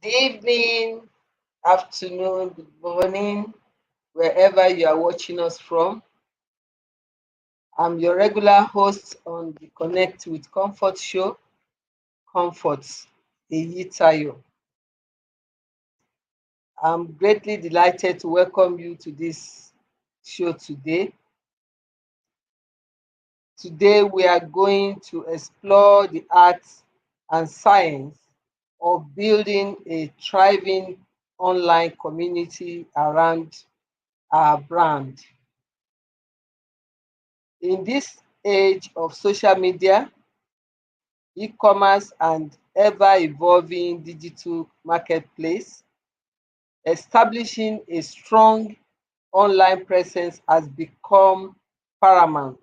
Evening, afternoon, good morning, wherever you are watching us from. I'm your regular host on the Connect with Comfort show, Comforts, Eyitayo. I'm greatly delighted to welcome you to this show today. Today, we are going to explore the arts and science of building a thriving online community around our brand. In this age of social media, e-commerce, and ever-evolving digital marketplace, establishing a strong online presence has become paramount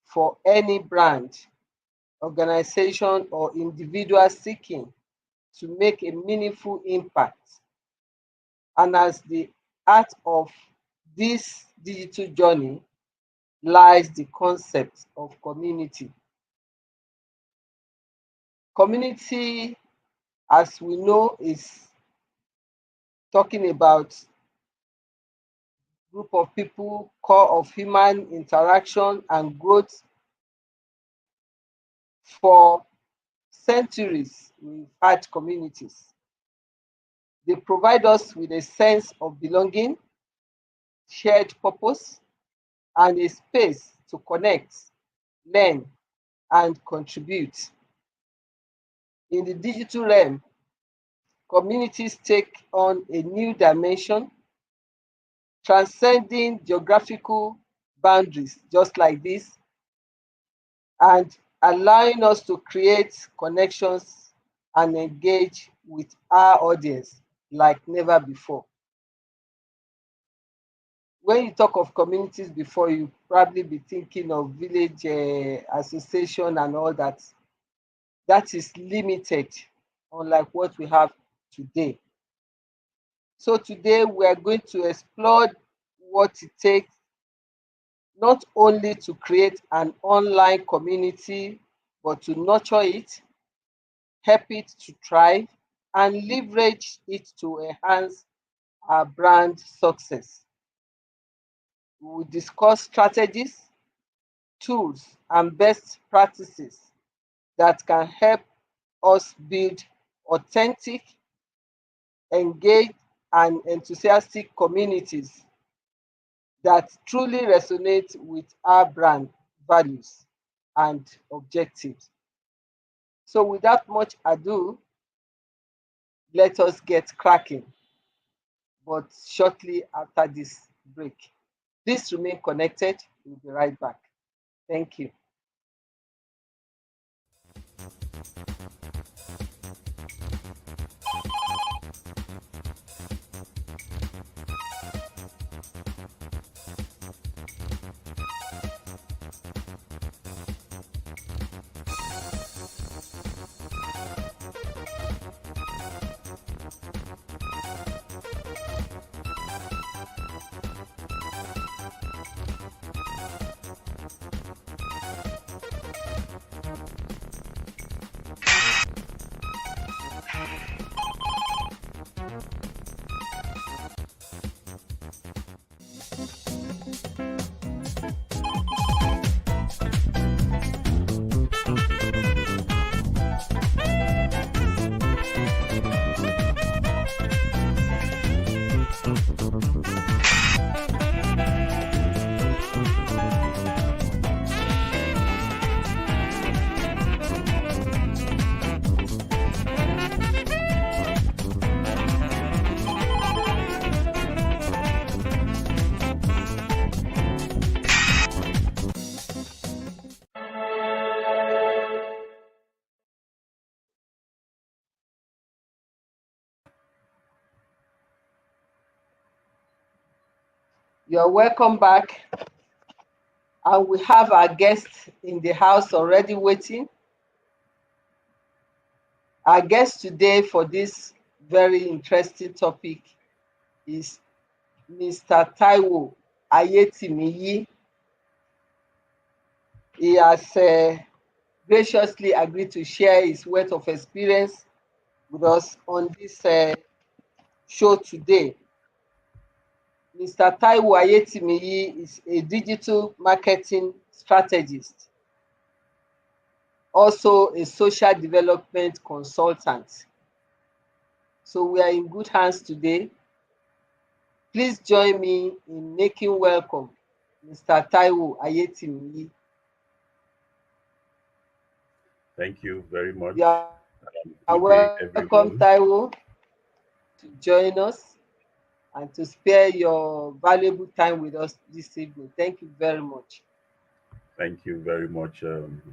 for any brand, organization, or individual seeking to make a meaningful impact. And as the heart of this digital journey lies the concept of community. Community, as we know, is talking about group of people, core of human interaction and growth. For centuries, we've had communities. They provide us with a sense of belonging, shared purpose, and a space to connect, learn, and contribute. In the digital realm, communities take on a new dimension, transcending geographical boundaries, just like this, and allowing us to create connections and engage with our audience like never before. When you talk of communities before, you probably be thinking of village association and all that. That is limited, unlike what we have today. So today we are going to explore what it takes not only to create an online community, but to nurture it, help it to thrive, and leverage it to enhance our brand success. We will discuss strategies, tools, and best practices that can help us build authentic, engaged, and enthusiastic communities that truly resonate with our brand values and objectives. So, without much ado, let us get cracking, but shortly after this break. Please remain connected. We'll be right back. Thank you. You're welcome back. And we have our guest in the house already waiting. Our guest today for this very interesting topic is Mr. Taiwo Ayetimiyi. He has graciously agreed to share his wealth of experience with us on this show today. Mr. Taiwo Ayetimiyi is a digital marketing strategist, also a social development consultant. So we are in good hands today. Please join me in making welcome Mr. Taiwo Ayetimiyi. Thank you very You much. are Good welcome, day, Taiwo, everyone. to join us and to spare your valuable time with us this evening. Thank you very much. Thank you very much,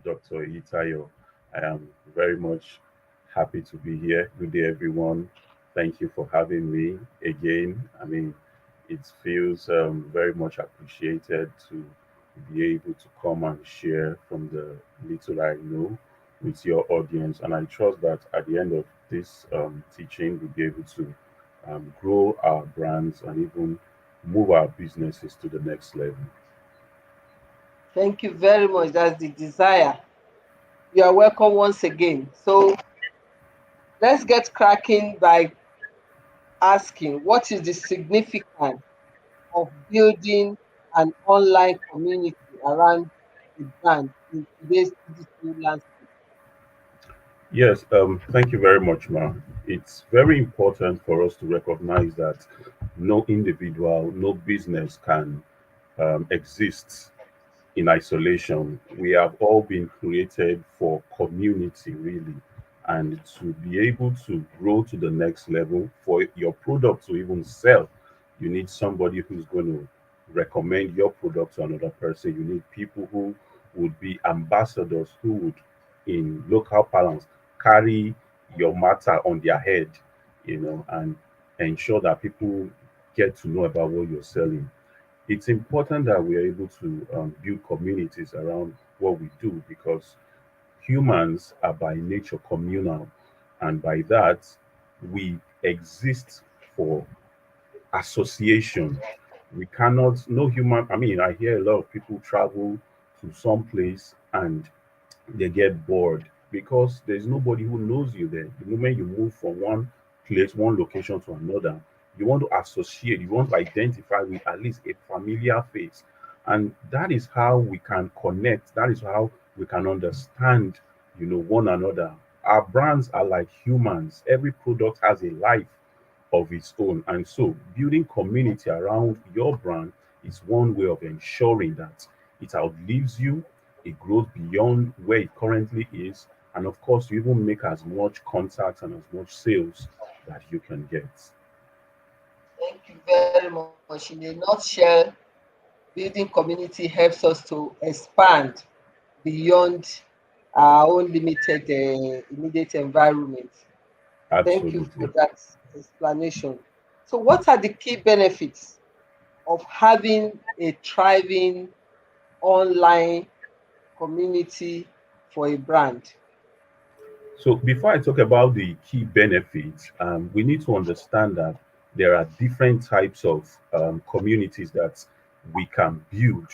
Dr. Eyitayo. I am very much happy to be here. Good day, everyone. Thank you for having me again. I mean, it feels very much appreciated to be able to come and share from the little I know with your audience. And I trust that at the end of this teaching, we'll be able to grow our brands and even move our businesses to the next level. Thank you very much. That's the desire. You are welcome once again. So let's get cracking by asking what is the significance of building an online community around a brand in today's digital landscape? Yes, thank you very much, Ma. It's very important for us to recognize that no individual, no business can exist in isolation. We have all been created for community, really, and to be able to grow to the next level for your product to even sell, you need somebody who's going to recommend your product to another person. You need people who would be ambassadors who would, in local parlance, carry your matter on their head, and ensure that people get to know about what you're selling. It's important that we are able to build communities around what we do because humans are by nature communal, and by that, we exist for association. We cannot, no human, I mean, I hear a lot of people travel to some place and they get bored because there's nobody who knows you there. The moment you move from one place, one location to another, you want to associate, you want to identify with at least a familiar face. And that is how we can connect. That is how we can understand, one another. Our brands are like humans. Every product has a life of its own. And so building community around your brand is one way of ensuring that it outlives you, it grows beyond where it currently is, and of course, you even make as much contact and as much sales that you can get. Thank you very much. In a nutshell, building community helps us to expand beyond our own limited immediate environment. Thank you for Absolutely. that explanation. So, what are the key benefits of having a thriving online community for a brand? So before I talk about the key benefits, we need to understand that there are different types of communities that we can build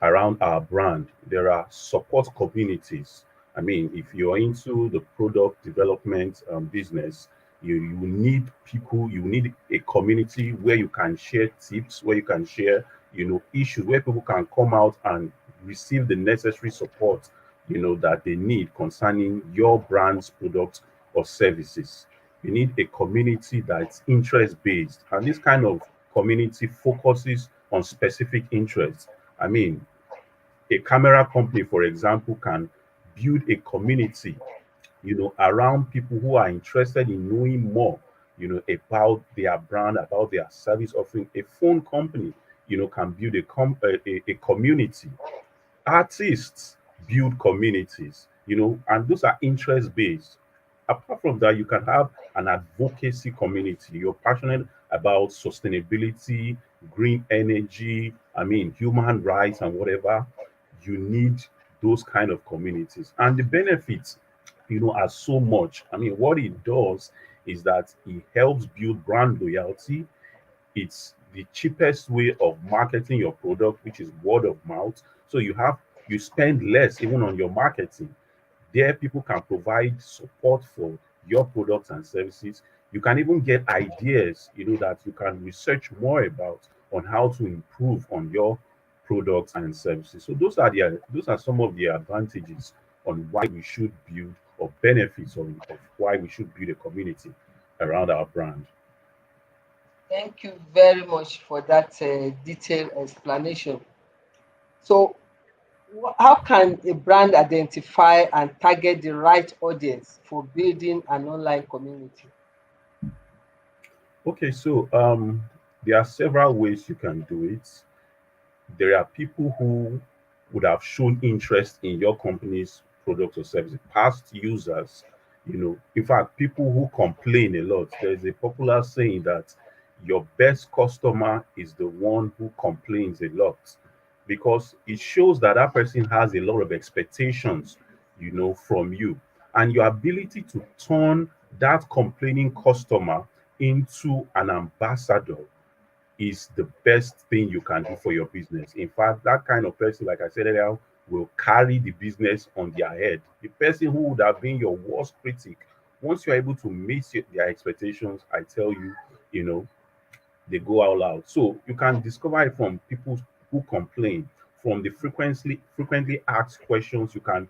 around our brand. There are support communities. I mean, if you're into the product development business, you need people, you need a community where you can share tips, where you can share, issues, where people can come out and receive the necessary support that they need concerning your brand's products or services. You need a community that's interest based, and this kind of community focuses on specific interests. I mean, a camera company, for example, can build a community around people who are interested in knowing more about their brand, about their service offering. A phone company can build a community. Artists build communities, and those are interest based. Apart from that, you can have an advocacy community. You're passionate about sustainability, green energy, I mean, human rights, and whatever. You need those kind of communities. And the benefits, are so much. I mean, what it does is that it helps build brand loyalty. It's the cheapest way of marketing your product, which is word of mouth. So you spend less even on your marketing. There, people can provide support for your products and services. You can even get ideas, that you can research more about on how to improve on your products and services. So those are some of the advantages on why we should build, or benefits of why we should build a community around our brand. Thank you very much for that detailed explanation. So, how can a brand identify and target the right audience for building an online community? Okay, so there are several ways you can do it. There are people who would have shown interest in your company's product or service, past users. In fact, people who complain a lot. There's a popular saying that your best customer is the one who complains a lot, because it shows that that person has a lot of expectations, from you, and your ability to turn that complaining customer into an ambassador is the best thing you can do for your business. In fact, that kind of person, like I said earlier, will carry the business on their head. The person who would have been your worst critic, once you're able to meet their expectations, I tell you, you know, they go all out. So you can discover it from people who complain, from the frequently asked questions. You can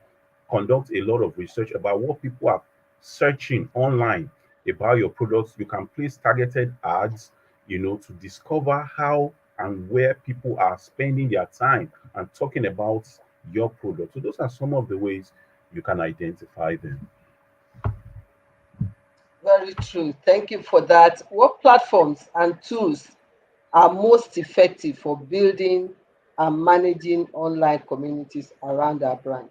conduct a lot of research about what people are searching online about your products. You can place targeted ads, to discover how and where people are spending their time and talking about your product. So those are some of the ways you can identify them. Very true. Thank you for that. What platforms and tools are most effective for building and managing online communities around our brand?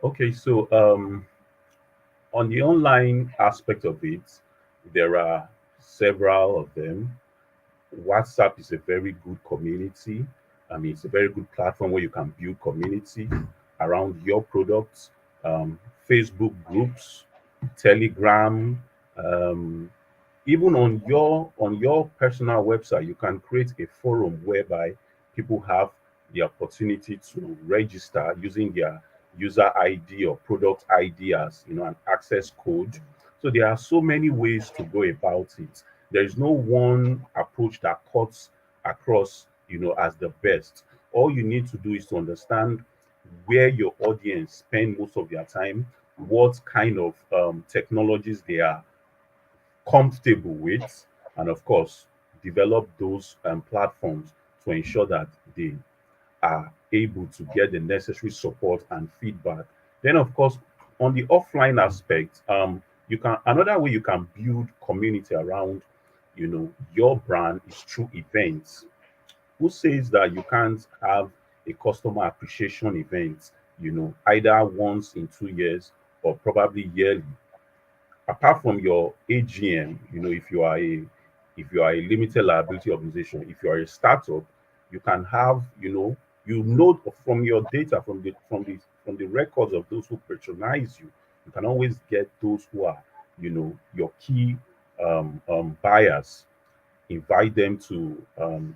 Okay, so on the online aspect of it, there are several of them. WhatsApp is a very good community. I mean, it's a very good platform where you can build community around your products. Facebook groups, Telegram, um, even on your personal website, you can create a forum whereby people have the opportunity to register using their user ID or product ID as an access code. So there are so many ways to go about it. There is no one approach that cuts across, as the best. All you need to do is to understand where your audience spend most of their time, what kind of technologies they are comfortable with, and of course, develop those platforms to ensure that they are able to get the necessary support and feedback. Then, of course, on the offline aspect, you can another way you can build community around, your brand is through events. Who says that you can't have a customer appreciation event, either once in 2 years or probably yearly? Apart from your AGM, if you are a limited liability organization, if you are a startup, you can have, you know from your data, from the records of those who patronize you, you can always get those who are, your key buyers, invite them to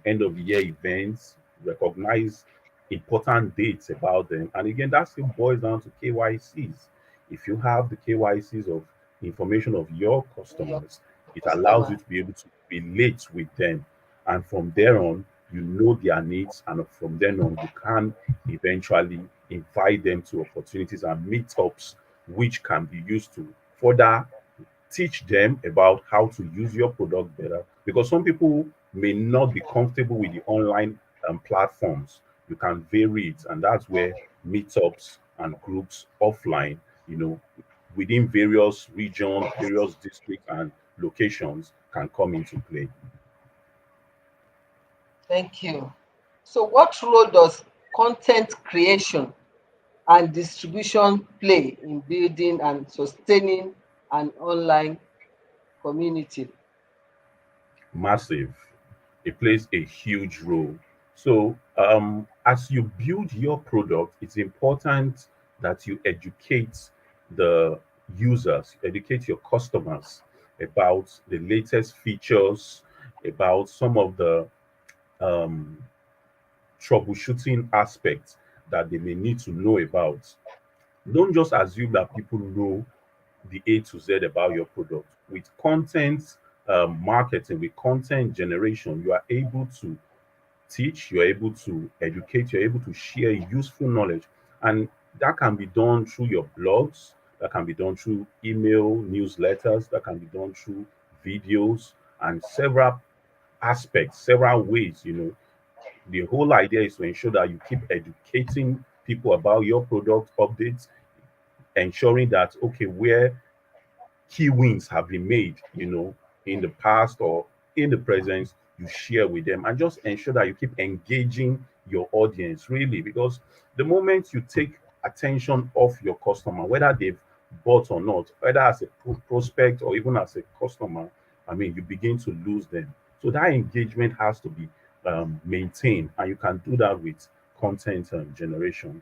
end of the year events, recognize important dates about them. And again, that still boils down to KYCs. If you have the KYCs of information of your Your customers, it allows you customer. to be able to relate with them. And from there on, you know their needs. And from then on, you can eventually invite them to opportunities and meetups, which can be used to further teach them about how to use your product better, because some people may not be comfortable with the online platforms. You can vary it, and that's where meetups and groups offline, you know within various regions, various districts and locations, can come into play. Thank you. So, what role does content creation and distribution play in building and sustaining an online community? Massive. It plays a huge role. So, as you build your product, it's important that you educate the users, educate your customers about the latest features, about some of the um, troubleshooting aspects that they may need to know about. Don't just assume that people know the A to Z about your product. With content marketing, with content generation, you are able to teach, you're able to educate, you're able to share useful knowledge. And that can be done through your blogs, that can be done through email, newsletters, that can be done through videos, and several aspects, several ways. The whole idea is to ensure that you keep educating people about your product updates, ensuring that, okay, where key wins have been made, in the past or in the present, you share with them and just ensure that you keep engaging your audience really. Because the moment you take attention of your customer, whether they've bought or not, whether as a prospect or even as a customer, I mean, you begin to lose them. So that engagement has to be maintained, and you can do that with content generation.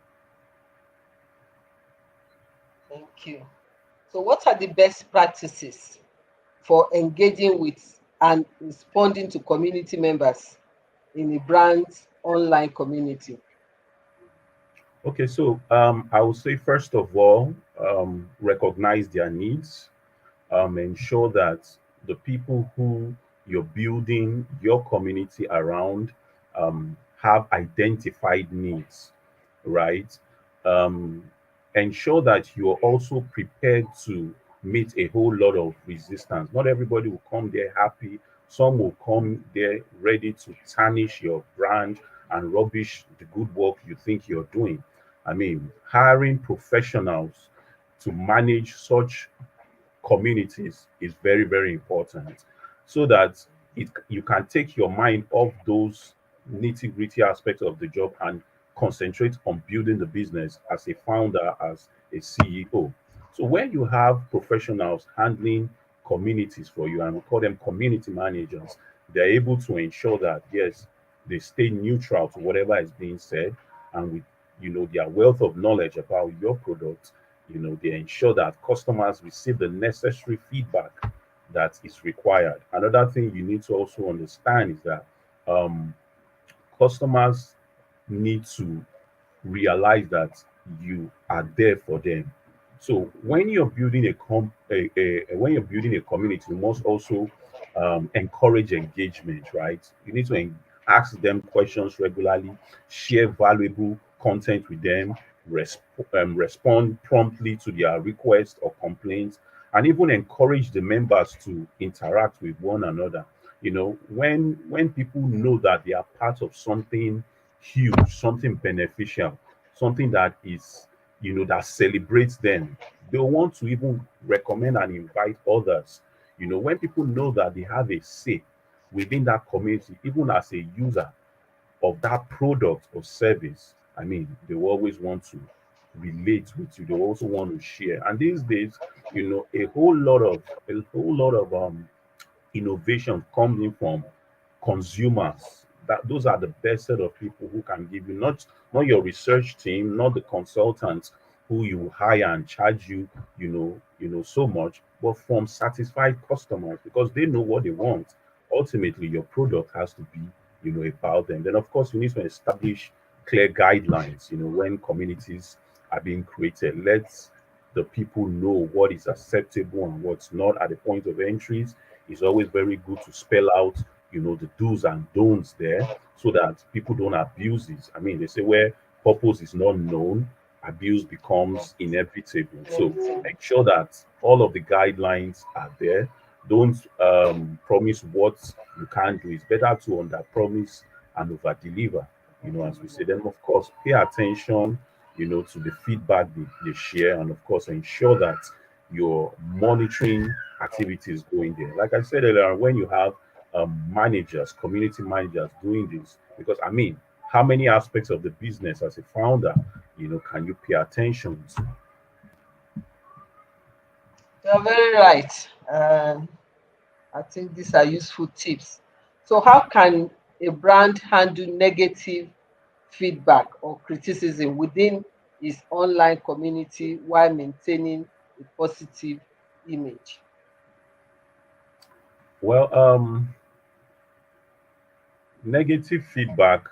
Thank you. So, what are the best practices for engaging with and responding to community members in a brand's online community? Okay, so I would say first of all, recognize their needs, ensure that the people who you're building your community around have identified needs, right? Um, ensure that you're also prepared to meet a whole lot of resistance. Not everybody will come there happy. Some will come there ready to tarnish your brand and rubbish the good work you think you're doing. I mean, hiring professionals to manage such communities is very, very important, so that you can take your mind off those nitty gritty aspects of the job and concentrate on building the business as a founder, as a CEO. So when you have professionals handling communities for you, and we call them community managers, they're able to ensure that, yes, they stay neutral to whatever is being said, and with their wealth of knowledge about your product, they ensure that customers receive the necessary feedback that is required. Another thing you need to also understand is that um, customers need to realize that you are there for them. So when you're building when you're building a community, you must also encourage engagement, right? You need to ask them questions regularly, share valuable content with them, respond promptly to their requests or complaints, and even encourage the members to interact with one another. When people know that they are part of something huge, something beneficial, something that is, that celebrates them, they'll want to even recommend and invite others. When people know that they have a say within that community, even as a user of that product or service, I mean, they will always want to relate with you. They also want to share. And these days, a whole lot of innovation comes in from consumers. Those are the best set of people who can give you, not your research team, not the consultants who you hire and charge you, so much, but from satisfied customers, because they know what they want. Ultimately, your product has to be, about them. Then, of course, you need to establish clear guidelines. When communities are being created, let the people know what is acceptable and what's not at the point of entries. It's always very good to spell out, the do's and don'ts there, so that people don't abuse it. I mean, they say where purpose is not known, abuse becomes inevitable. So Inevitable. make sure that all of the guidelines are there. Don't promise what you can't do. It's better to under promise and over deliver, as we say. Then, of course, pay attention, to the feedback they share, and of course, ensure that you're monitoring activities going there. Like I said earlier, when you have managers, community managers doing this, because I mean, how many aspects of the business as a founder, can you pay attention to? You're very right. I think these are useful tips. So, how can a brand handle negative feedback or criticism within its online community while maintaining a positive image? Well, negative feedback,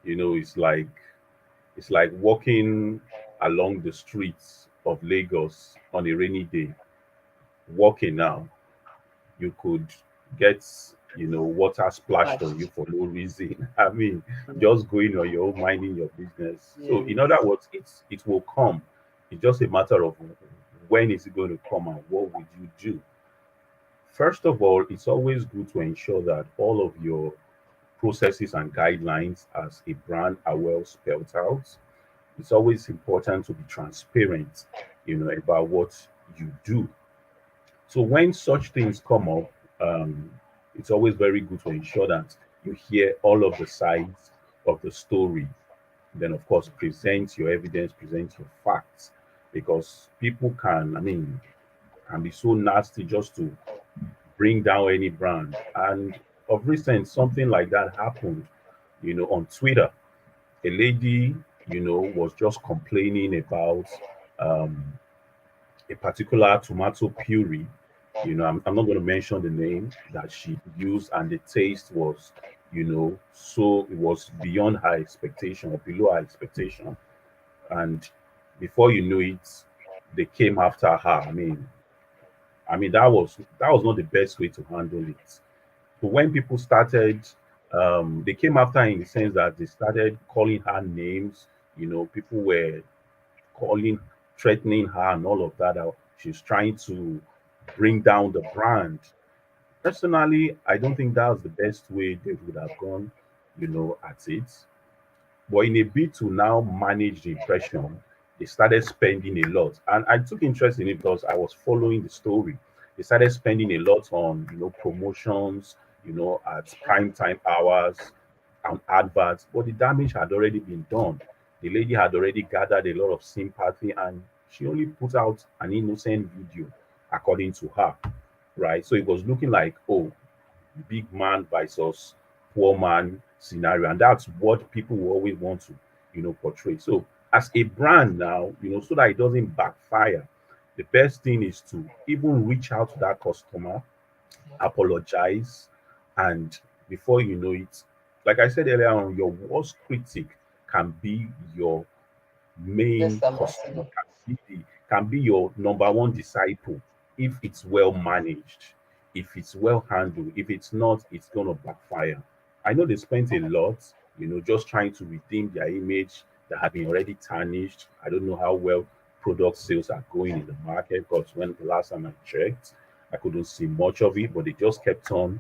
it's like walking along the streets of Lagos on a rainy day. walking now, you could get, water splashed on you Smashed. for no reason. I mean, Mm. just going on your own, minding your business. So in other Yes. words, it will come. It's just a matter of when is it going to come and what would you do. First of all, it's always good to ensure that all of your processes and guidelines as a brand are well spelled out. It's always important to be transparent, about what you do. So when such things come up, um, it's always very good to ensure that you hear all of the sides of the story. Then, of course, present your evidence, present your facts, because people can be so nasty just to bring down any brand. And of recent, something like that happened, on Twitter. A lady, was just complaining about um, a particular tomato puree. I'm not going to mention the name that she used, and the taste was, so it was beyond her expectation or below her expectation. And before you know it, they came after her. I mean that was not the best way to handle it. So when people started, they came after her in the sense that they started calling her names. People were calling, threatening her, and all of that. She's trying to bring down the brand. Personally, I don't think that was the best way they would have gone, at it. But in a bid to now manage the impression, they started spending a lot. And I took interest in it because I was following the story. They started spending a lot on, promotions, at prime time hours and adverts. But the damage had already been done. The lady had already gathered a lot of sympathy, and she only put out an innocent video, according to her. Right. So it was looking like, oh, big man versus poor man scenario. And that's what people will always want to, portray. So as a brand now, so that it doesn't backfire, the best thing is to even reach out to that customer, apologize, and before you know it, like I said earlier on, your worst critic can be your main Best customer, ambassador. can be your number one disciple if it's well managed, if it's well handled. If it's not, it's gonna backfire. I know they spent a lot, just trying to redeem their image that had been already tarnished. I don't know how well product sales are going in the market, because when the last time I checked, I couldn't see much of it, but they just kept on,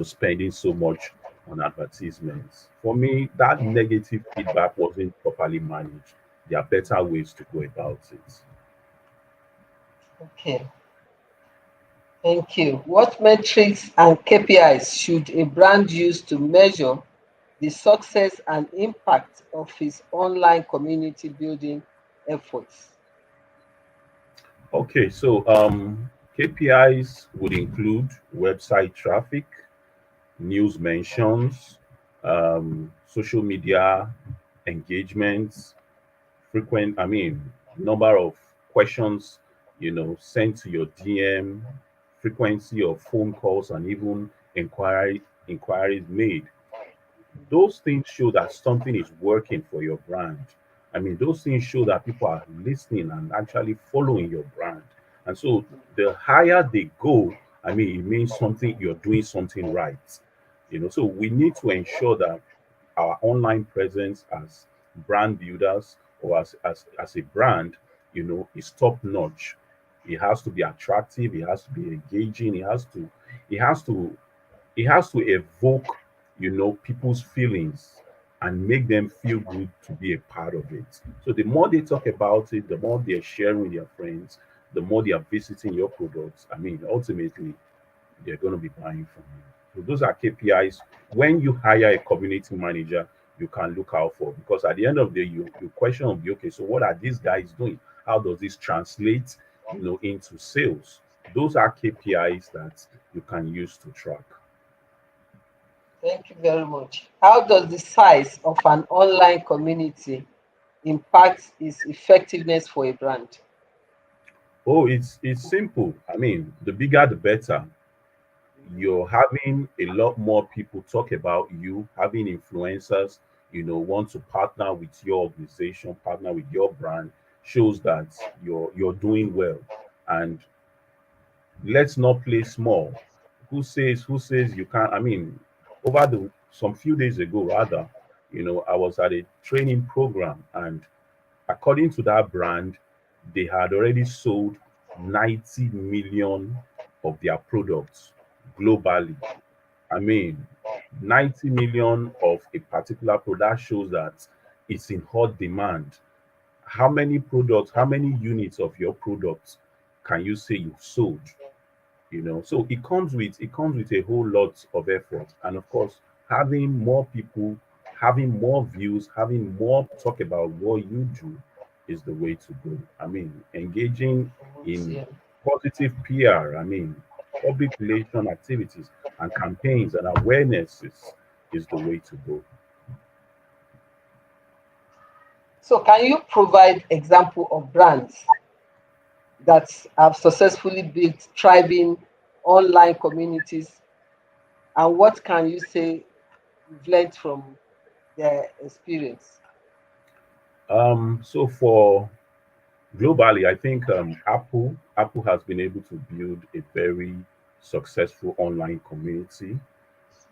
spending so much on advertisements. For me, that negative feedback wasn't properly managed. There are better ways to go about it. Okay. Thank you. What metrics and KPIs should a brand use to measure the success and impact of its online community building efforts? Okay, so KPIs would include website traffic, news mentions, social media engagements, number of questions, sent to your DM, frequency of phone calls, and even inquiries made. Those things show that something is working for your brand. Those things show that people are listening and actually following your brand. And so the higher they go, it means something, you're doing something right. So we need to ensure that our online presence as brand builders, or as a brand, is top notch. It has to be attractive, it has to be engaging, it has to evoke, people's feelings and make them feel good to be a part of it. So the more they talk about it, the more they're sharing with their friends, the more they are visiting your products. Ultimately, they're going to be buying from you. So those are KPIs. When you hire a community manager, you can look out for, because at the end of the day, you question will be, okay, so what are these guys doing? How does this translate, into sales? Those are KPIs that you can use to track. Thank you very much. How does the size of an online community impact its effectiveness for a brand? Oh, it's simple. The bigger the better. You're having a lot more people talk about you, having influencers, want to partner with your organization, partner with your brand, shows that you're doing well. And Let's not play small. Who says you can't? I mean, over the some few days ago, rather, I was at a training program, and according to that brand, they had already sold 90 million of their products globally. I mean, 90 million of a particular product shows that it's in hot demand. How many products, how many units of your products can you say you've sold? So it comes with a whole lot of effort, and of course, having more people, having more views, having more talk about what you do is the way to go. I mean, engaging in Yeah. positive PR, I mean, public relation activities and campaigns and awarenesses is the way to go. So can you provide example of brands that have successfully built thriving online communities, and what can you say you've learned from their experience? So for globally, I think Apple has been able to build a very successful online community.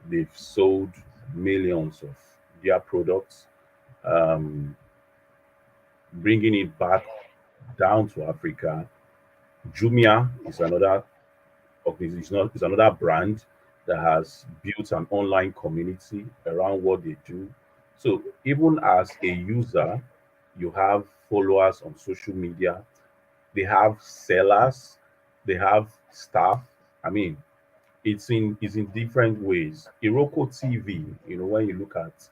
They've sold millions of their products, um, bringing it back down to Africa. Jumia is another brand that has built an online community around what they do. So even as a user, you have followers on social media, they have sellers, they have staff. I mean, it's in different ways. Iroko TV, when you look at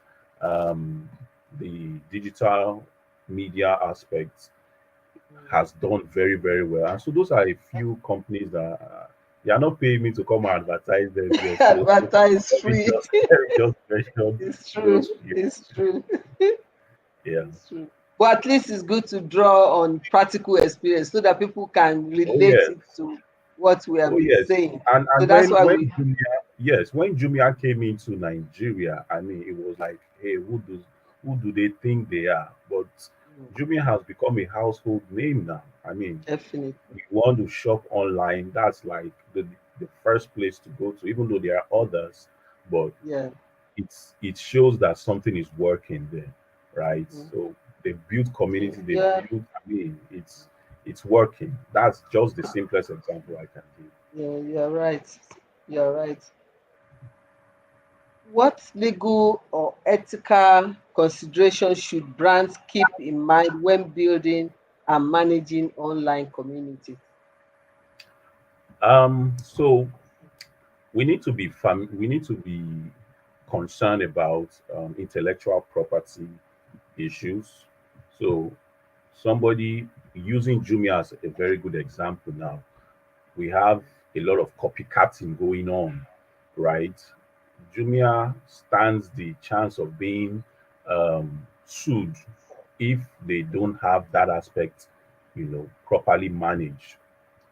um, the digital media aspects, has done very, very well. And so those are a few companies that they are not paying me to come and advertise them here. So Advertise let me free. just let me just mention It's true. those few. It's true. Yeah. It's true. But at least it's good to draw on practical experience so that people can Oh relate yes. it to what we have Oh been yes. saying. And So and that's when why when we Jumia yes, when Jumia came into Nigeria, I mean it was like, hey, who do they think they are? But mm, Jumia has become a household name now. I mean, definitely. you want to shop online, that's like the first place to go to, even though there are others, but Yeah. it shows that something is working there, right? Mhm. So they've built community, they've Yeah. built, I mean, it's working. That's just the simplest example I can give. Yeah. You're right. You're right. What legal or ethical considerations should brands keep in mind when building and managing online communities? So we need to be concerned about intellectual property issues. So somebody using Jumia as a very good example now, we have a lot of copycatting going on, right? Jumia stands the chance of being sued if they don't have that aspect, properly managed.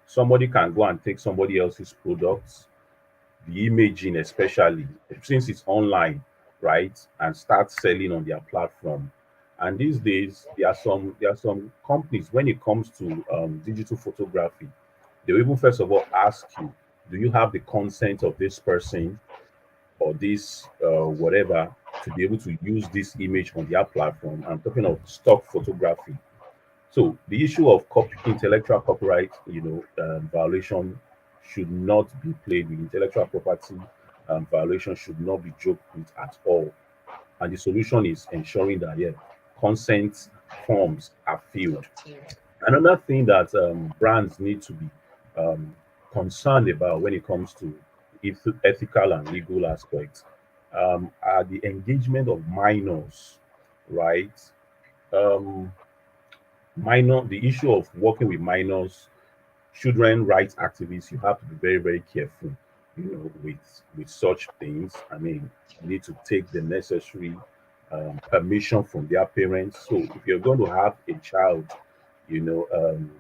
Somebody can go and take somebody else's products, the imaging especially, since it's online, right, and start selling on their platform. And these days, there are some companies when it comes to digital photography, they will even first of all ask you, do you have the consent of this person or this whatever to be able to use this image on their platform? I'm talking of stock photography. So the issue of intellectual copyright, violation should not be played with. Intellectual property violation should not be joked with at all. And the solution is ensuring that, yeah, consent forms are filled. Another thing that brands need to be um, concerned about when it comes to ethical and legal aspects are the engagement of minors, right? Um, the issue of working with minors, children rights activists, you have to be very, very careful, with such things. I mean, you need to take the necessary permission from their parents. So if you're going to have a child, you know, um,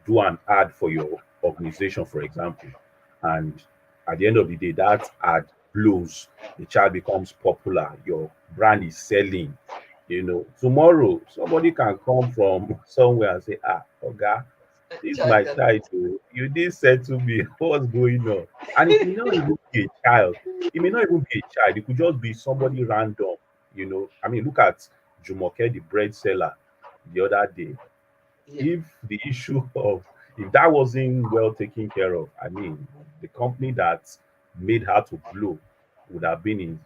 do an ad for your organization, for example, and at the end of the day, that ad blows, the child becomes popular, your brand is selling. Tomorrow somebody can come from somewhere and say, ah, Oga, This is my Child title. You didn't say to me what's going on. And it may not even be a child. It may not even be a child. It could just be somebody random. I mean, look at Jumoke, the bread seller, the other day. yeah. If the issue of if that wasn't well taken care of, I mean, the company that made her to blow would have been in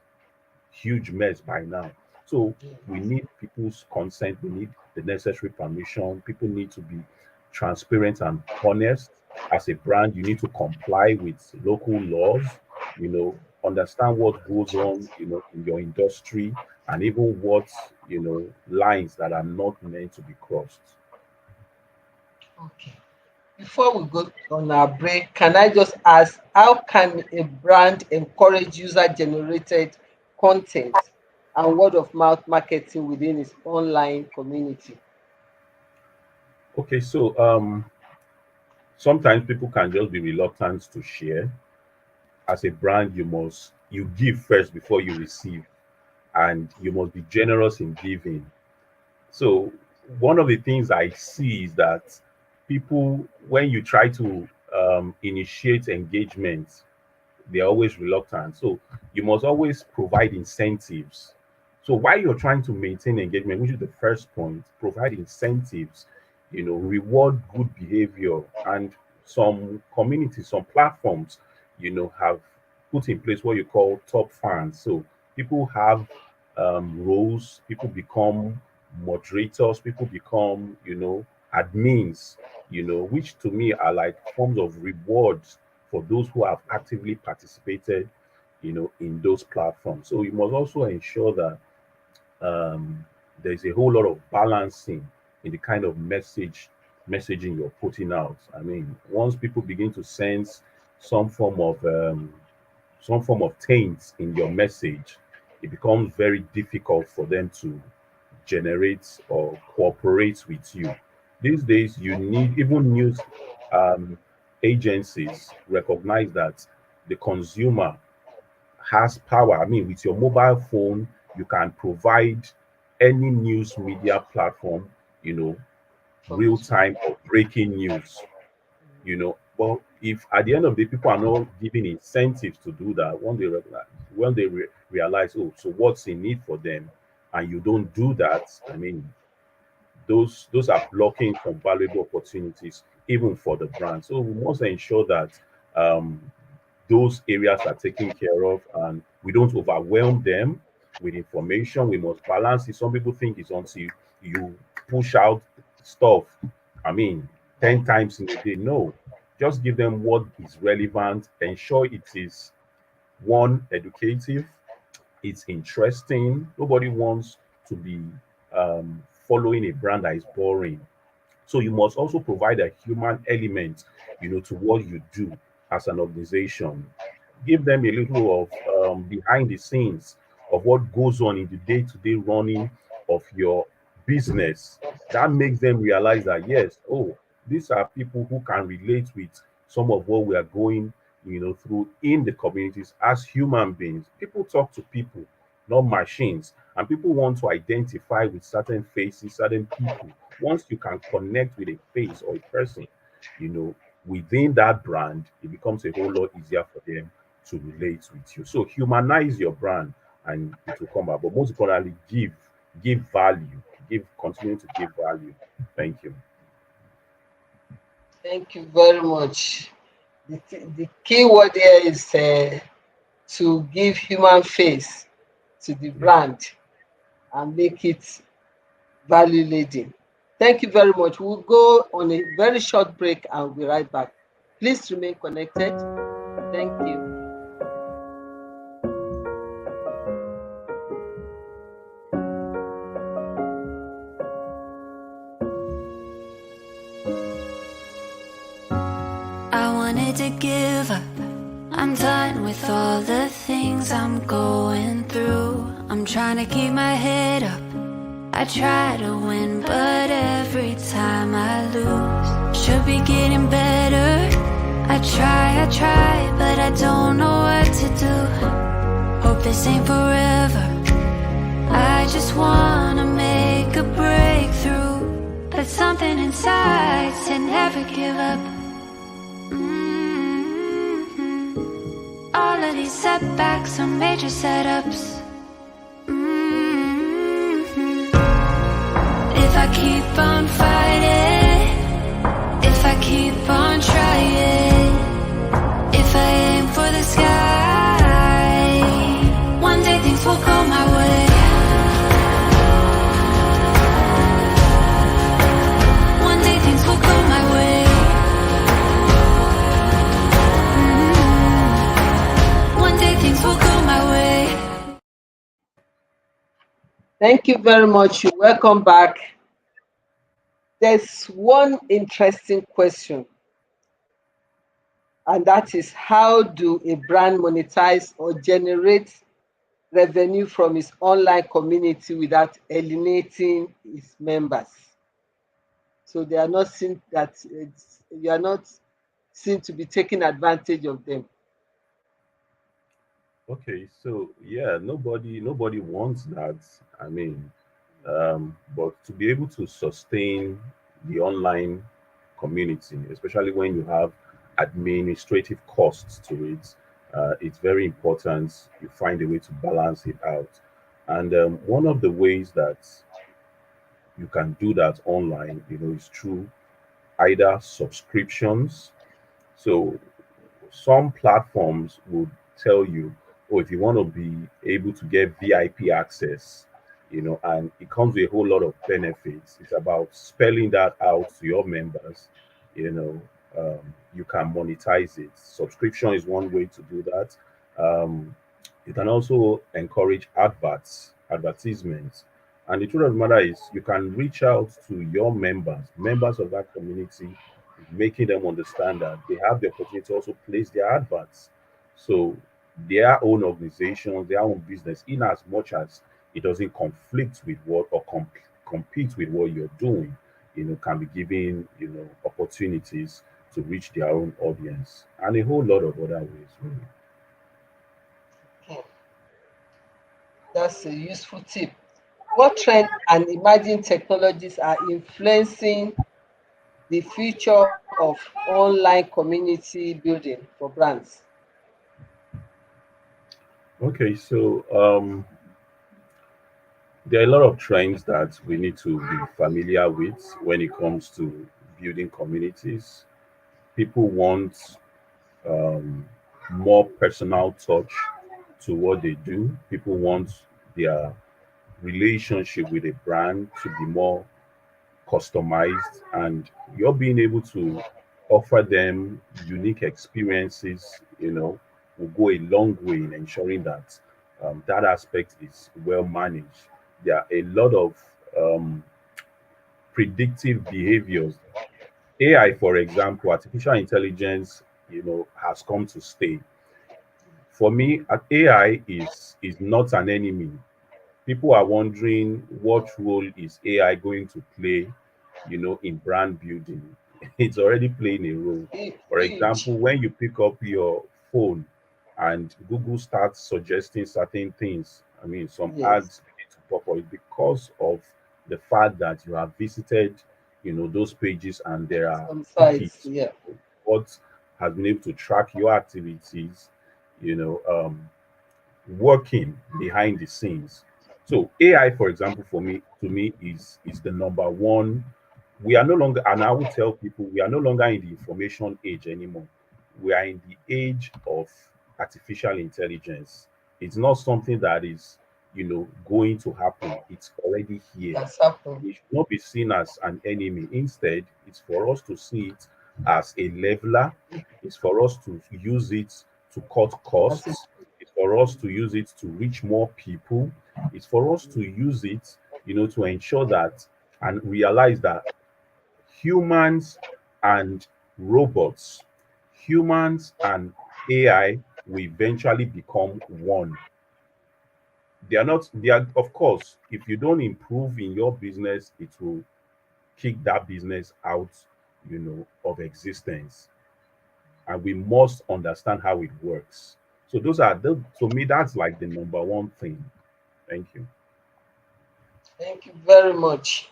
huge mess by now. So we Yes. need people's consent. We need the necessary permission. People need to be transparent and honest. As a brand, you need to comply with local laws, understand what goes on, in your industry, and even what, lines that are not meant to be crossed. Okay. Before we go on our break, can I just ask, how can a brand encourage user-generated content and word of mouth marketing within its online community? Okay, so sometimes people can just be reluctant to share. As a brand, you give first before you receive, and you must be generous in giving. So one of the things I see is that people, when you try to initiate engagement, they're always reluctant. So you must always provide incentives. So while you're trying to maintain engagement, which is the first point, provide incentives, reward good behavior. And some communities, some platforms, have put in place what you call top fans. So people have roles, people become moderators, people become, admins, which to me are like forms of rewards for those who have actively participated, in those platforms. So you must also ensure that um, there's a whole lot of balancing in the kind of messaging you're putting out. I mean, once people begin to sense some form of taint in your message, it becomes very difficult for them to generate or cooperate with you. These days, you need even news um, agencies recognize that the consumer has power. I mean, with your mobile phone, you can provide any news media platform, you know, real Information. time or breaking news. Well, if at the end of the day people are not giving incentives to do that, when they realize, oh, so what's in it for them, and you don't do that, I mean, those are blocking some valuable opportunities even for the brand. So we must ensure that um, those areas are taken care of and we don't overwhelm them with information. We must balance it. Some people think it's until you push out stuff, I mean, 10 times in a day. No, just give them what is relevant, ensure it is one, educative, it's interesting. Nobody wants to be following a brand that is boring. So you must also provide a human element, to what you do as an organization. Give them a little of behind the scenes of what goes on in the day-to-day running of your business. That makes them realize that yes, oh, these are people who can relate with some of what we are going, through in the communities as human beings. People talk to people, not machines, and people want to identify with certain faces, certain people. Once you can connect with a face or a person, you know, within that brand, it becomes a whole lot easier for them to relate with you. So humanize your brand and it will come out. But most importantly, give value. Continue to give value. Thank you. Thank you very much. The key word here is to give human face to the Yeah. brand and make it value laden. Thank you very much. We'll go on a very short break and we'll be right back. Please remain connected. Thank you. I wanted to give up. I'm done with all the things I'm going through. I'm trying to keep my head up. I try to win, but every time I lose. Should be getting better. I try, but I don't know what to do. Hope this ain't forever. I just wanna make a breakthrough. but something inside said never give up. All of these setbacks are major setups. If I keep on fighting, if I keep on trying, if I aim for the sky, one day things will go my way. One day things will go my way. One day things will go my way. Thank you very much. Welcome back. There's one interesting question, and that is, how do a brand monetize or generate revenue from its online community without alienating its members? So they are not seen that you are not seen to be taking advantage of them. Okay, so yeah, nobody wants that. I mean, but to be able to sustain the online community, especially when you have administrative costs to it, it's very important you find a way to balance it out. And one of the ways that you can do that online, is through either subscriptions. So some platforms would tell you, oh, if you want to be able to get VIP access, and it comes with a whole lot of benefits. It's about spelling that out to your members. You know, you can monetize it. Subscription is one way to do that. Um, you can also encourage advertisements. And the truth of the matter is, you can reach out to your members of that community, making them understand that they have the opportunity to also place their adverts. So their own organization, their own business, in as much as it doesn't conflict with what or compete with what you're doing, can be given, opportunities to reach their own audience and a whole lot of other ways, really. Hmm, that's a useful tip. What trend and emerging technologies are influencing the future of online community building for brands? Okay, so there are a lot of trends that we need to be familiar with when it comes to building communities. People want um, more personal touch to what they do. People want their relationship with a brand to be more customized, and you're being able to offer them unique experiences, will go a long way in ensuring that that aspect is well managed. There are a lot of um, predictive behaviors. AI, for example, artificial intelligence, has come to stay. For me, AI is not an enemy. People are wondering what role is AI going to play, in brand building. It's already playing a role. For Huge. example, when you pick up your phone and Google starts suggesting certain things, I mean, some Yes. ads begin to pop up because of the fact that you have visited, those pages, and there are Some sites, cookies. yeah. What has been able to track your activities, you know, um, working behind the scenes. So AI, for example, for me, to me, is the number one. We are no longer, and I will tell people, we are no longer in the information age anymore. We are in the age of artificial intelligence. It's not something that is, going to happen. It's already here. That's happened. It should not be seen as an enemy. Instead, it's for us to see it as a leveler. It's for us to use it to cut As it, costs. It's for us to use it to reach more people. It's for us to use it, to ensure that and realize that humans and robots, humans and AI will eventually become one. They are, of course, if you don't improve in your business, it will kick that business out, of existence. And we must understand how it works. So to me, that's like the number one thing. Thank you. thank you very much.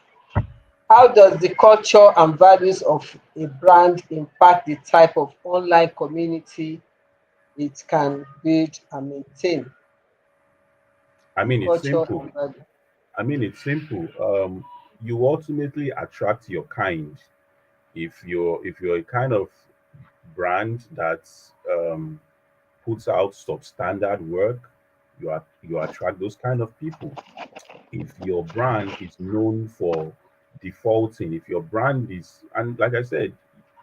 How does the culture and values of a brand impact the type of online community it can build and maintain? I The mean, it's culture simple. and value. I mean, it's simple. You ultimately attract your kind. If you're a kind of brand that puts out substandard work, you attract those kind of people. If your brand is known for defaulting, if your brand is, and like I said,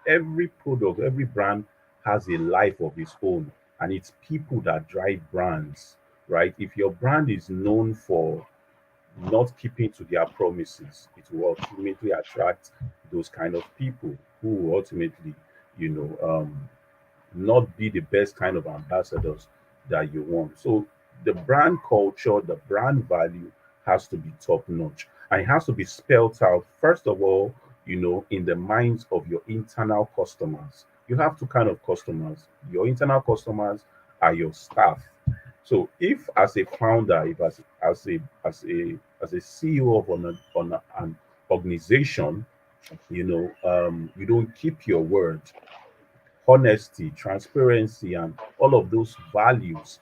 every product, every brand has a life of its own, and it's people that drive brands, right? If your brand is known for not keeping to their promises, it will ultimately attract those kind of people who will ultimately, you know, not be the best kind of ambassadors that you want. So the brand culture, the brand value has to be top notch. And it has to be spelled out, first of all, in the minds of your internal customers. You have two kind of customers. Your internal customers are your staff. So if as a founder, if as a CEO of an organization, you don't keep your word, honesty, transparency, and all of those values,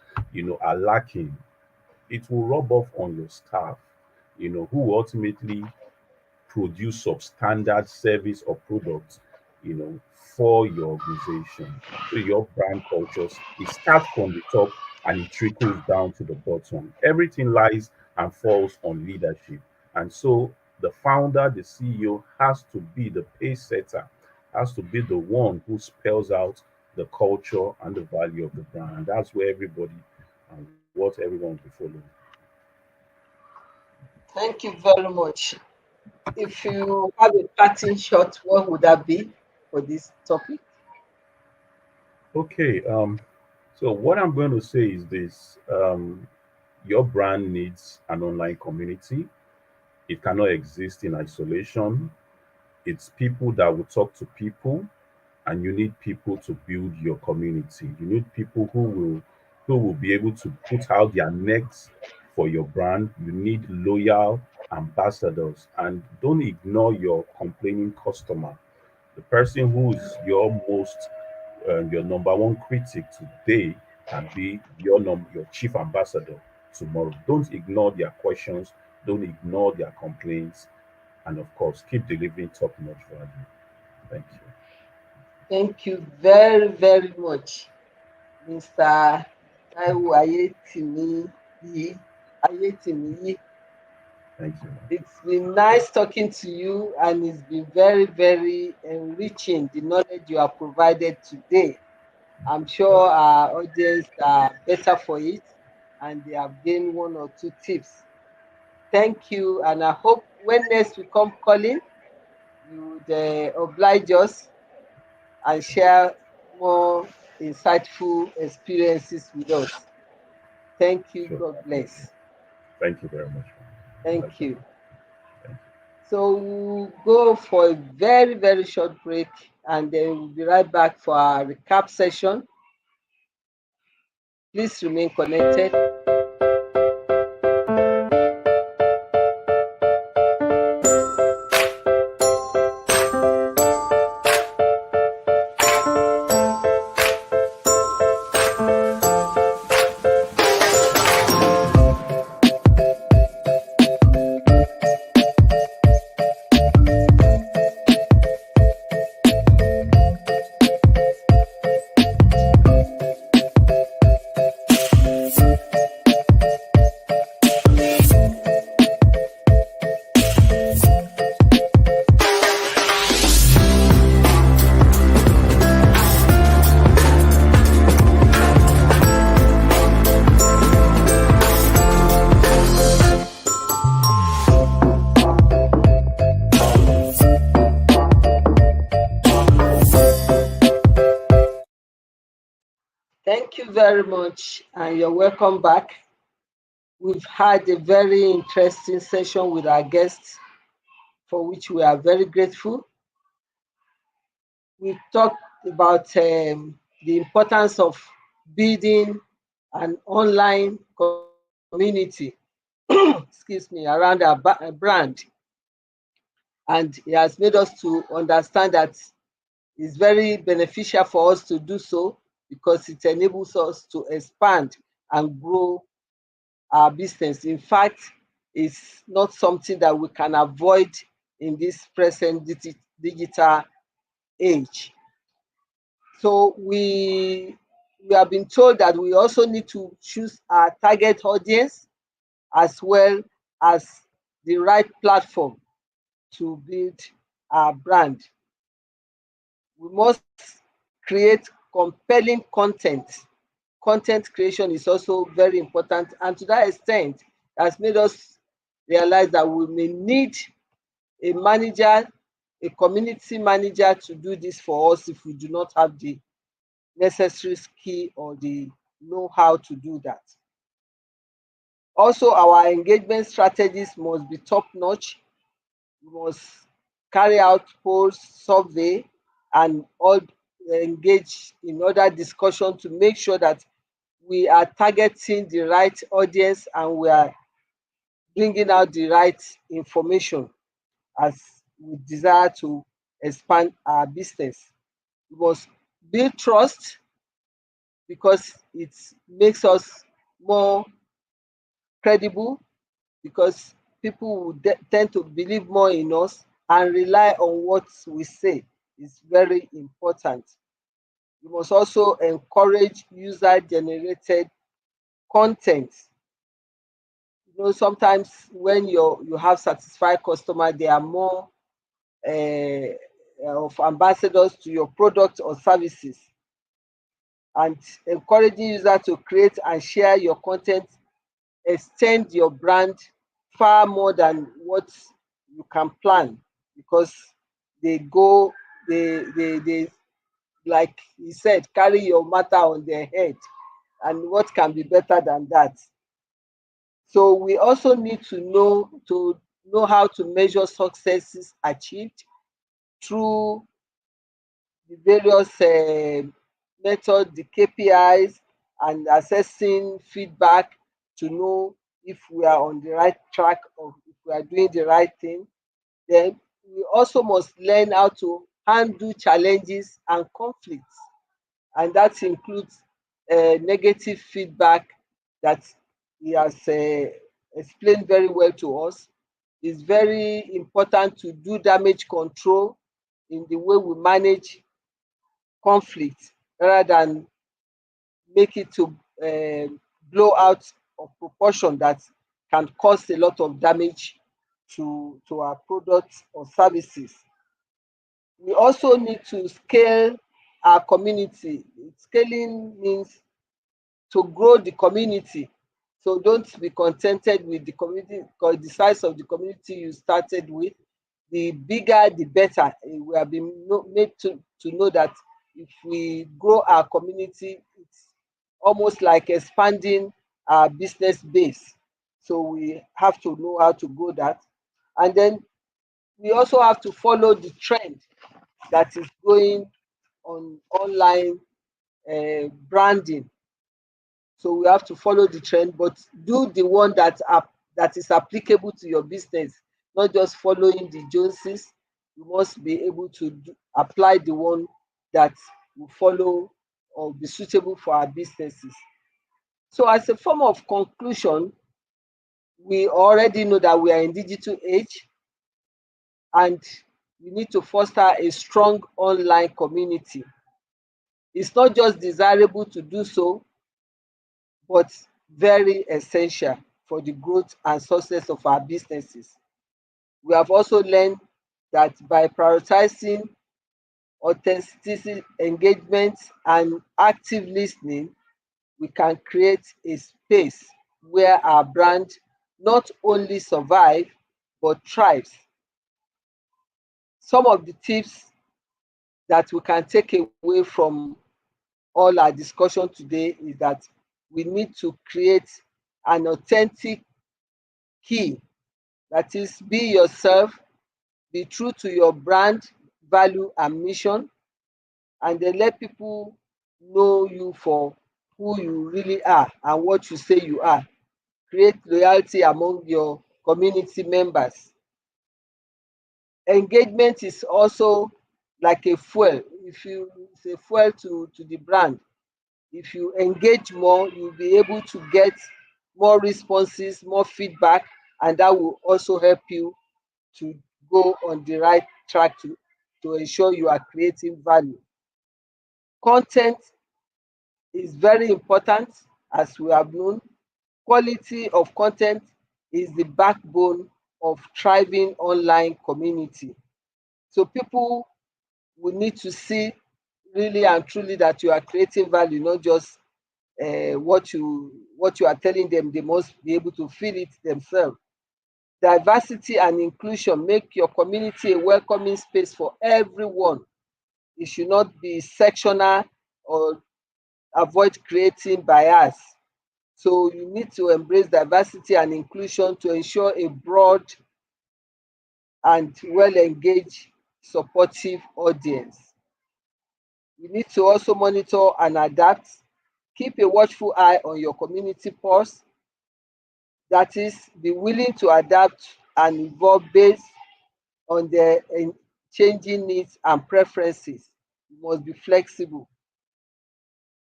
are lacking, it will rub off on your staff, who ultimately produce substandard service or products, for your organization. So your brand cultures, it starts from the top and it trickles down to the bottom. Everything lies and falls on leadership. And so the founder, the CEO has to be the pace setter, has to be the one who spells out the culture and the value of the brand. And that's where everybody and what everyone will follow. Thank you very much. If you have a parting shot, what would that be for this topic? Okay, so what I'm going to say is this: your brand needs an online community. It cannot exist in isolation. It's people that will talk to people, and you need people to build your community. You need people who will be able to put out their necks for your brand. You need loyal ambassadors, and don't ignore your complaining customer, the person who is your number one critic today can be your chief ambassador tomorrow. Don't ignore their questions, don't ignore their complaints, and of course, keep delivering top notch value. Thank you. Thank you very, very much, Mr. Taiwo Ayetimi. Thank you. It's been nice talking to you, and it's been very, very enriching the knowledge you have provided today. I'm Okay. sure our audience are better for it and they have gained one or two tips. Thank you, and I hope when next we come calling, you would oblige us and share more insightful experiences with us. Thank you. Sure. God bless. Thank you very much. Thank Pleasure. you. Thank So we'll go for a very, very short break and then we'll be right back for our recap session. Please remain connected. Thank you very much, and you're welcome back. We've had a very interesting session with our guests, for which we are very grateful. We talked about the importance of building an online community, excuse me, around our brand. And it has made us to understand that it's very beneficial for us to do so because it enables us to expand and grow our business. In fact, it's not something that we can avoid in this present digital age. So we have been told that we also need to choose our target audience as well as the right platform to build our brand. We must create compelling content. Content creation is also very important, and to that extent, it has made us realize that we may need a manager, a community manager to do this for us if we do not have the necessary skill or the know-how to do that. Also, our engagement strategies must be top-notch. We must carry out polls, survey, and all engage in other discussion to make sure that we are targeting the right audience and we are bringing out the right information as we desire to expand our business. We must build trust because it makes us more credible, because people will tend to believe more in us and rely on what we say. Is very important. We must also encourage user generated content. Sometimes when you have satisfied customer, they are more of ambassadors to your product or services. And encouraging users to create and share your content extend your brand far more than what you can plan, because they go they like he said, carry your matter on their head, and what can be better than that? So we also need to know how to measure successes achieved through the various methods, the KPIs, and assessing feedback to know if we are on the right track or if we are doing the right thing. Then we also must learn how to handle challenges and conflicts, and that includes negative feedback that he has explained very well to us. It's very important to do damage control in the way we manage conflict rather than make it to blow out of proportion that can cause a lot of damage to our products or services. We also need to scale our community. Scaling means to grow the community. So don't be contented with the community, because the size of the community you started with, the bigger the better. We have been made to know that if we grow our community, it's almost like expanding our business base. So we have to know how to grow that. And then we also have to follow the trend that is going on online branding. So we have to follow the trend, but do the one that is applicable to your business, not just following the Joneses. You must be able to apply the one that will follow or be suitable for our businesses. So as a form of conclusion, we already know that we are in digital age, and we need to foster a strong online community. It's not just desirable to do so, but very essential for the growth and success of our businesses. We have also learned that by prioritizing authenticity, engagement, and active listening, we can create a space where our brand not only survive but thrives. Some of the tips that we can take away from all our discussion today is that we need to create an authentic key. That is, be yourself, be true to your brand, value, and mission, and then let people know you for who you really are and what you say you are. Create loyalty among your community members. Engagement is also like a fuel. If you It's a fuel to the brand. If you engage more, you'll be able to get more responses, more feedback, and that will also help you to go on the right track to ensure you are creating value. Content is very important, as we have known. Quality of content is the backbone of thriving online community. So people will need to see really and truly that you are creating value, not just what you are telling them. They must be able to feel it themselves. Diversity and inclusion: make your community a welcoming space for everyone. It should not be sectional or avoid creating bias. So you need to embrace diversity and inclusion to ensure a broad and well engaged, supportive audience. You need to also monitor and adapt. Keep a watchful eye on your community pulse. That is, be willing to adapt and evolve based on their changing needs and preferences. You must be flexible.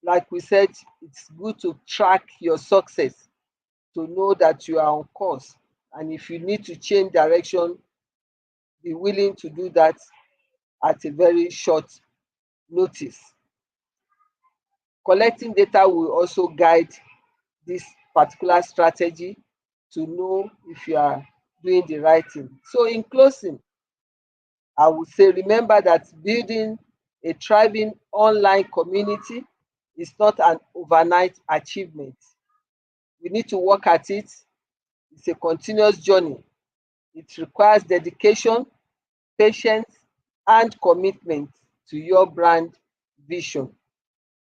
Like we said, it's good to track your success to know that you are on course. And if you need to change direction, be willing to do that at a very short notice. Collecting data will also guide this particular strategy to know if you are doing the right thing. So, in closing, I would say remember that building a thriving online community is not an overnight achievement. We need to work at it. It's a continuous journey. It requires dedication, patience, and commitment to your brand vision.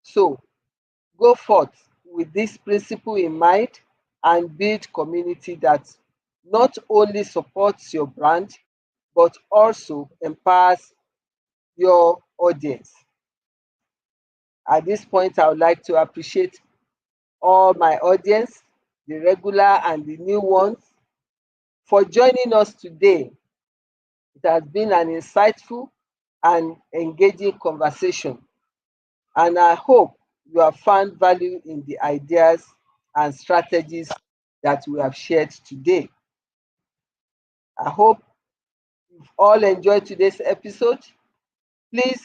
So, go forth with this principle in mind and build community that not only supports your brand but also empowers your audience. At this point, I would like to appreciate all my audience, the regular and the new ones, for joining us today. It has been an insightful and engaging conversation, and I hope you have found value in the ideas and strategies that we have shared today. I hope you've all enjoyed today's episode. Please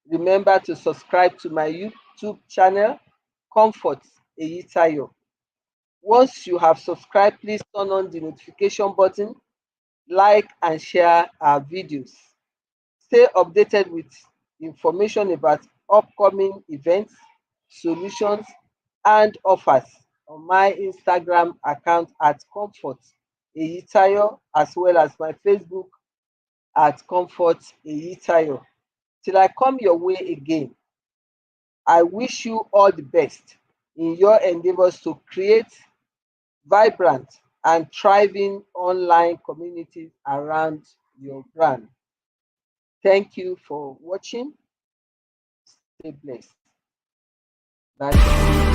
remember to subscribe to my YouTube channel, Comfort Eyitayo. Once you have subscribed, please turn on the notification button, like and share our videos. Stay updated with information about upcoming events, solutions, and offers on my Instagram account at Comfort Eyitayo, as well as my Facebook at Comfort Eyitayo. Till I come your way again, I wish you all the best in your endeavors to create vibrant and thriving online communities around your brand. Thank you for watching. Stay blessed. Bye.